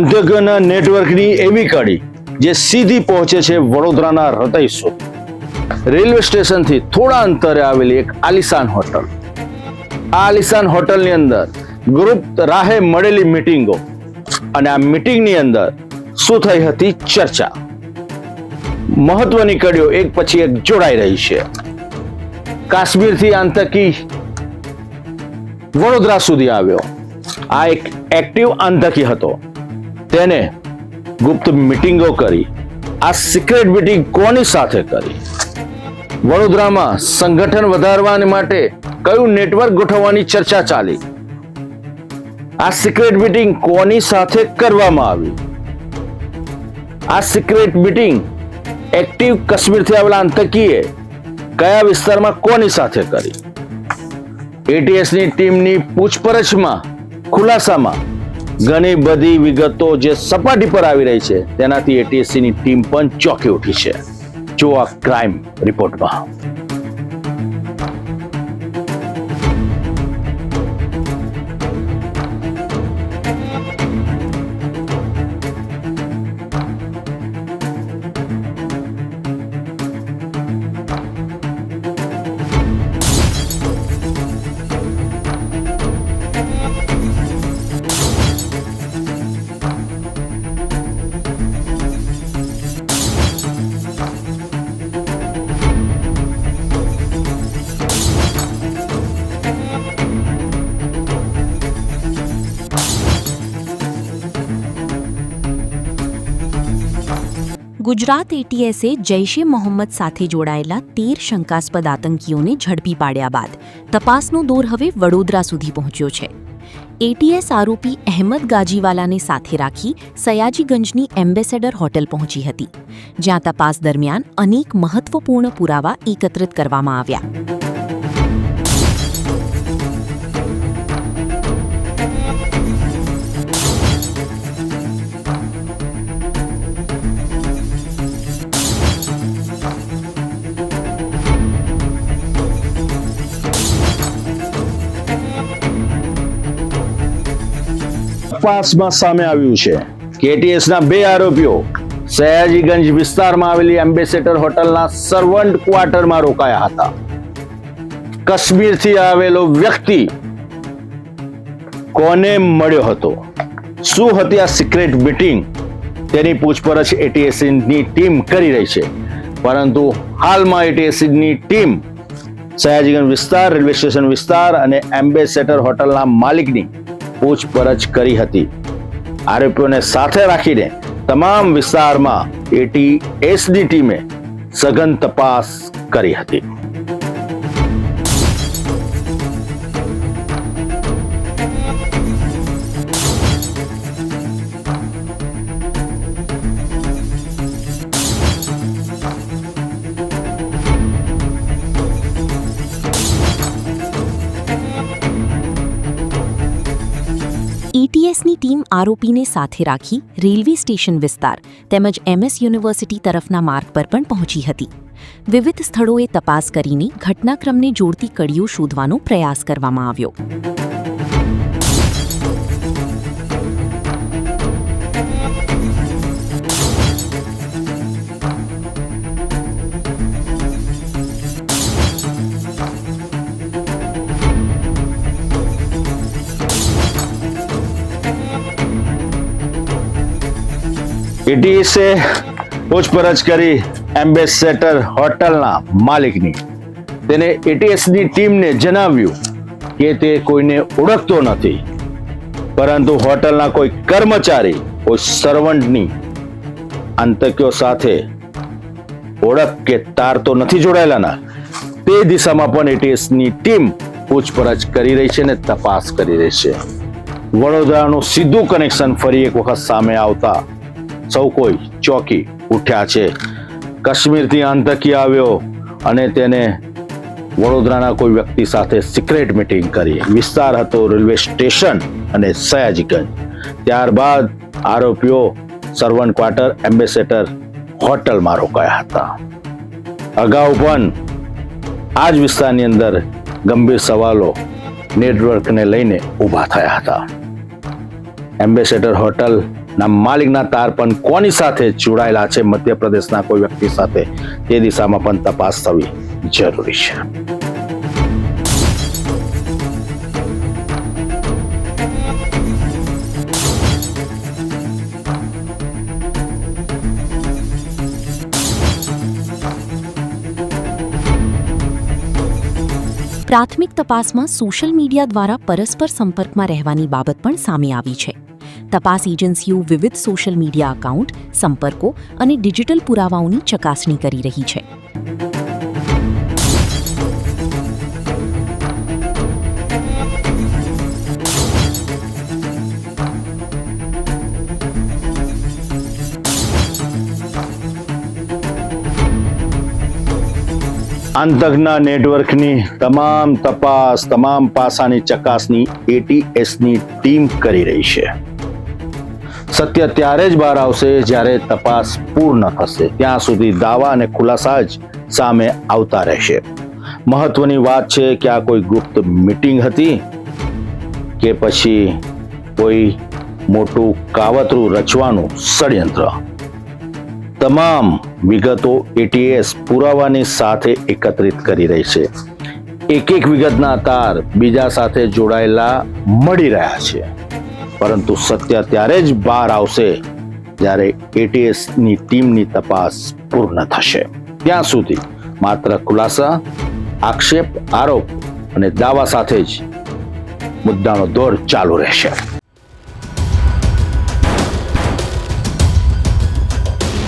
ઉદ્યોગોના નેટવર્કની એવી કડી જે સીધી પહોંચે છે વડોદરાના હૃદય સુધી. રેલવે સ્ટેશનથી થોડા અંતરે આવેલી એક આલિશાન હોટલ. આ આલિશાન હોટલની અંદર ગ્રુપ રાહે મળેલી મીટિંગો અને આ મીટિંગની અંદર શું થઈ હતી ચર્ચા. મહત્વની કડીઓ એક પછી એક જોડાઈ રહી છે. કાશ્મીરથી આતંકી વડોદરા સુધી આવ્યો. આ એક એક્ટિવ આતંકી હતો. તેને ગુપ્ત મીટિંગો કરી. આ સિક્રેટ મીટિંગ કોની સાથે કરી? વડોદરામાં સંગઠન વધારવા માટે કયું નેટવર્ક ગોઠવવાની ચર્ચા ચાલી? આ સિક્રેટ મીટિંગ કોની સાથે કરવામાં આવી? આ સિક્રેટ મીટિંગ એક્ટિવ કાશ્મીરથી આવેલા આતંકીએ કયા વિસ્તારમાં કોની સાથે કરી? એટીએસની ટીમની પૂછપરછમાં ખુલાસામાં ઘણી બધી વિગતો જે સપાટી પર આવી રહી છે તેનાથી એટીએસની ટીમ પણ ચોંકી ઉઠી છે. જો આ ક્રાઇમ રિપોર્ટમાં. ગુજરાત એટીએસે જૈશે મોહમ્મદ સાથે જોડાયેલા 13 શંકાસ્પદ આતંકીઓને ઝડપી પાડ્યા બાદ તપાસનો દોર હવે વડોદરા સુધી પહોંચ્યો છે. એટીએસ આરોપી અહેમદ ગાજીવાલાને સાથે રાખી સયાજીગંજની એમ્બેસેડર હોટેલ પહોંચી હતી, જ્યાં તપાસ દરમિયાન અનેક મહત્વપૂર્ણ પુરાવા એકત્રિત કરવામાં આવ્યા. તપાસમાં સામે આવ્યું છે કે એટીએસના 2 આરોપીઓ સયાજીગંજ વિસ્તારમાં આવેલી એમ્બેસેડર હોટલના સર્વન્ટ ક્વાર્ટરમાં રોકાયા હતા. કાશ્મીરથી આવેલો વ્યક્તિ કોને મળ્યો હતો? શું હતી આ સિક્રેટ મીટિંગ? તેની પૂછપરછ એટીએસની ટીમ કરી રહી છે. પરંતુ હાલમાં એટીએસની ટીમ સયાજીગંજ વિસ્તાર, રેલવે સ્ટેશન વિસ્તાર અને એમ્બેસેડર હોટલના માલિકની પૂછપરછ કરી હતી. આરોપીઓને સાથે રાખીને તમામ વિસ્તારમાં એટીએસની ટીમે સઘન તપાસ કરી હતી. એટીએસની ટીમ આરોપીને સાથે રાખી રેલવે સ્ટેશન વિસ્તાર તેમજ એમએસ યુનિવર્સિટી તરફના માર્ગ પર પણ પહોંચી હતી. વિવિધ સ્થળોએ તપાસ કરીને ઘટનાક્રમને જોડતી કડીઓ શોધવાનો પ્રયાસ કરવામાં આવ્યો. એટીએસે પૂછપરછ કરી એમ્બેસેડર હોટલના માલિકની. તેને એટીએસની ટીમને જણાવ્યું કે તે કોઈને ઓળખતો નથી, પરંતુ હોટલના કોઈ કર્મચારી, કોઈ સર્વન્ટની આતંકીઓ સાથે ઓળખ કે તાર તો નથી જોડાયેલા. તે દિશામાં પણ એટીએસની ટીમ પૂછપરછ કરી રહી છે અને તપાસ કરી રહી છે. વડોદરાનું સીધું કનેક્શન ફરી એક વખત સામે આવતા સૌ કોઈ ચોંકી ઉઠ્યા છે. કાશ્મીરથી આતંકી આવ્યો અને તેને વડોદરાના કોઈ વ્યક્તિ સાથે સિક્રેટ મીટિંગ કરી. વિસ્તાર હતો રેલવે સ્ટેશન અને સયાજીગંજ. ત્યારબાદ આરોપીઓ સર્વન્ટ ક્વાર્ટર, એમ્બેસેડર હોટલમાં રોકાયા હતા. અગાઉ પણ આ જ વિસ્તારની અંદર ગંભીર સવાલો નેટવર્કને લઈને ઊભા થયા હતા. એમ્બેસેડર હોટલ ના માલિકના તાર પણ કોની સાથે જોડાયેલા છે, મધ્યપ્રદેશના કોઈ વ્યક્તિ સાથે, તે દિશામાં પણ તપાસ થવી જરૂરી છે. પ્રાથમિક તપાસમાં સોશિયલ મીડિયા દ્વારા પરસ્પર સંપર્કમાં રહેવાની બાબત પણ સામે આવી છે. તપાસ એજન્સીઓ વિવિધ સોશિયલ મીડિયા એકાઉન્ટ, સંપર્કો અને ડિજિટલ પુરાવાઓની ચકાસણી કરી રહી છે. આંતકના નેટવર્કની તમામ તપાસ, તમામ પાસાની ચકાસણી એટીએસની ટીમ કરી રહી છે. સત્ય ત્યારે જ બહાર આવશે જ્યારે તપાસ પૂર્ણ થશે. ત્યાં સુધી દાવા અને ખુલાસા જ સામે આવતા રહેશે. મહત્વની વાત છે કે આ કોઈ ગુપ્ત મીટિંગ હતી કે પછી કોઈ મોટું કાવતરું રચવાનું ષડયંત્ર. તમામ વિગતો એટીએસ પુરાવાની સાથે એકત્રિત કરી રહી છે. એક એક વિગતના તાર બીજા સાથે જોડાયેલા મળી રહ્યા છે. પરંતુ સત્ય ત્યારે જ બહાર આવશે જ્યારે એટીએસની ટીમની તપાસ પૂર્ણ થશે. ત્યાં સુધી માત્ર ખુલાસા, આક્ષેપ, આરોપ અને દાવા સાથે જ મુદ્દાનો દોર ચાલુ રહેશે.